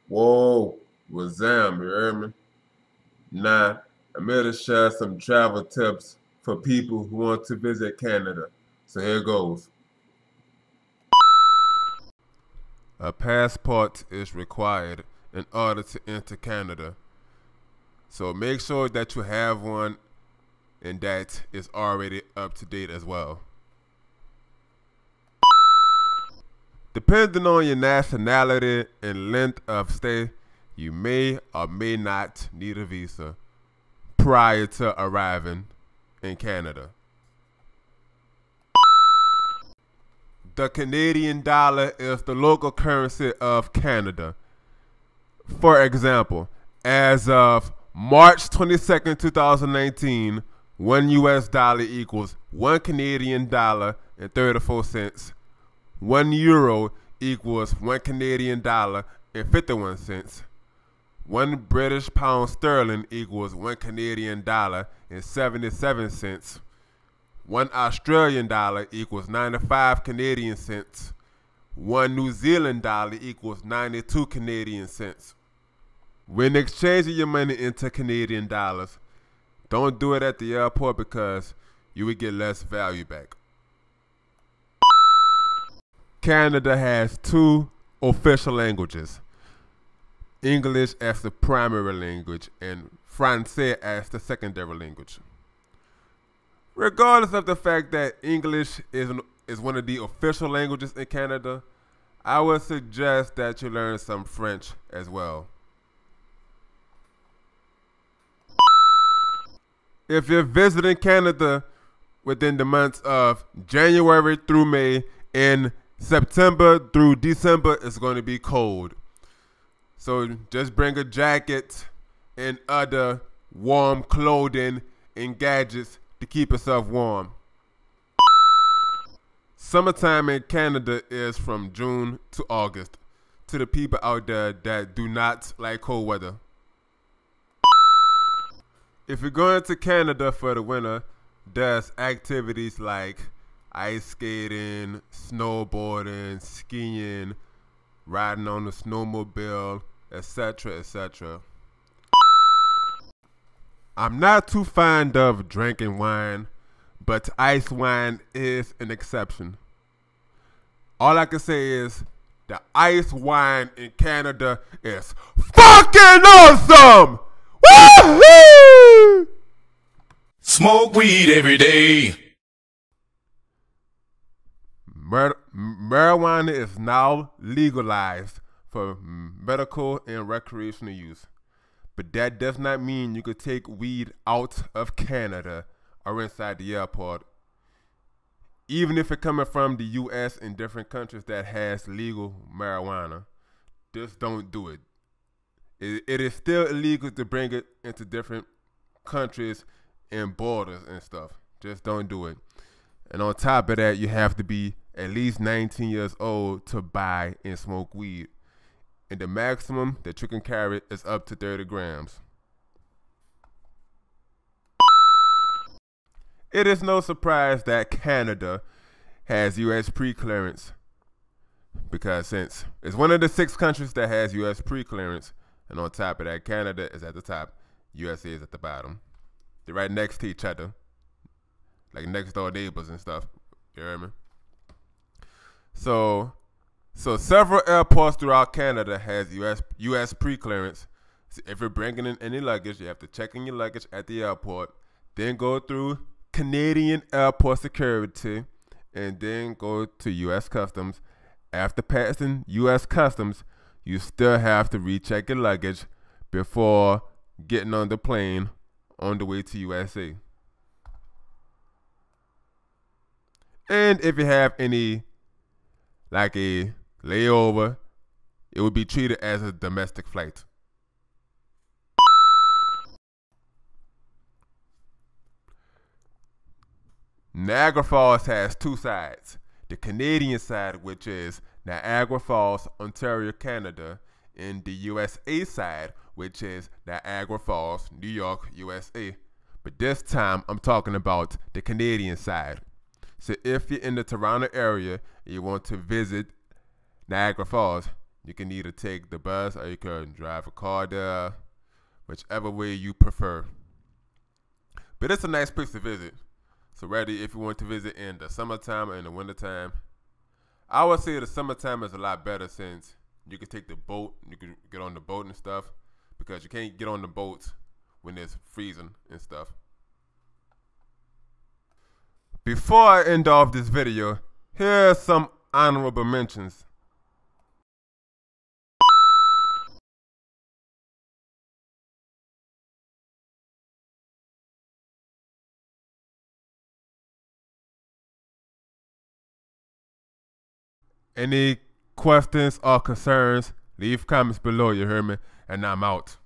Whoa, Wazam, you heard me? Nah, I'm here to share some travel tips for people who want to visit Canada. So here goes. A passport is required in order to enter Canada. So make sure that you have one and that is already up to date as well. Depending on your nationality and length of stay, you may or may not need a visa prior to arriving in Canada. The Canadian dollar is the local currency of Canada. For example, as of March 22nd, 2019, 1 US dollar equals 1 Canadian dollar and 34 cents. 1 euro equals 1 Canadian dollar and 51 cents. 1 British pound sterling equals 1 Canadian dollar and 77 cents. 1 Australian dollar equals 95 Canadian cents. 1 New Zealand dollar equals 92 Canadian cents. When exchanging your money into Canadian dollars, don't do it at the airport because you would get less value back. Canada has two official languages, English as the primary language and Francais as the secondary language. Regardless of the fact that English is one of the official languages in Canada, I would suggest that you learn some French as well. If you're visiting Canada within the months of January through May and September through December, it's going to be cold. So just bring a jacket and other warm clothing and gadgets to keep yourself warm. Summertime in Canada is from June to August, to the people out there that do not like cold weather. If you're going to Canada for the winter, there's activities like ice skating, snowboarding, skiing, riding on the snowmobile, etc., etc. I'm not too fond of drinking wine, but ice wine is an exception. All I can say is the ice wine in Canada is fucking awesome! Woohoo! Smoke weed every day. Marijuana is now legalized for medical and recreational use. But that does not mean you could take weed out of Canada or inside the airport. Even if it's coming from the US and different countries that has legal marijuana, just don't do it. It is still illegal to bring it into different countries and borders and stuff. Just don't do it. And on top of that, you have to be at least 19 years old to buy and smoke weed. And the maximum that you can carry is up to 30 grams. It is no surprise that Canada has US pre-clearance, because since it's one of the 6 countries that has US pre-clearance, and on top of that, Canada is at the top, USA is at the bottom. They're right next to each other, like next door neighbors and stuff. You hear me? So several airports throughout Canada has US pre-clearance. So if you're bringing in any luggage, you have to check in your luggage at the airport, then go through Canadian airport security, and then go to US Customs. After passing US Customs, you still have to recheck your luggage before getting on the plane on the way to USA. And if you have any, like a layover, it would be treated as a domestic flight. Niagara Falls has 2 sides. The Canadian side, which is Niagara Falls, Ontario, Canada, and the USA side, which is Niagara Falls, New York, USA. But this time, I'm talking about the Canadian side. So if you're in the Toronto area and you want to visit Niagara Falls, You can either take the bus or you can drive a car there, whichever way you prefer. But it's a nice place to visit. So whether if you want to visit in the summertime or in the wintertime, I would say the summertime is a lot better since you can take the boat, you can get on the boat and stuff, because you can't get on the boats when it's freezing and stuff. Before I end off this video, here are some honorable mentions. Any questions or concerns, leave comments below, you hear me? And I'm out.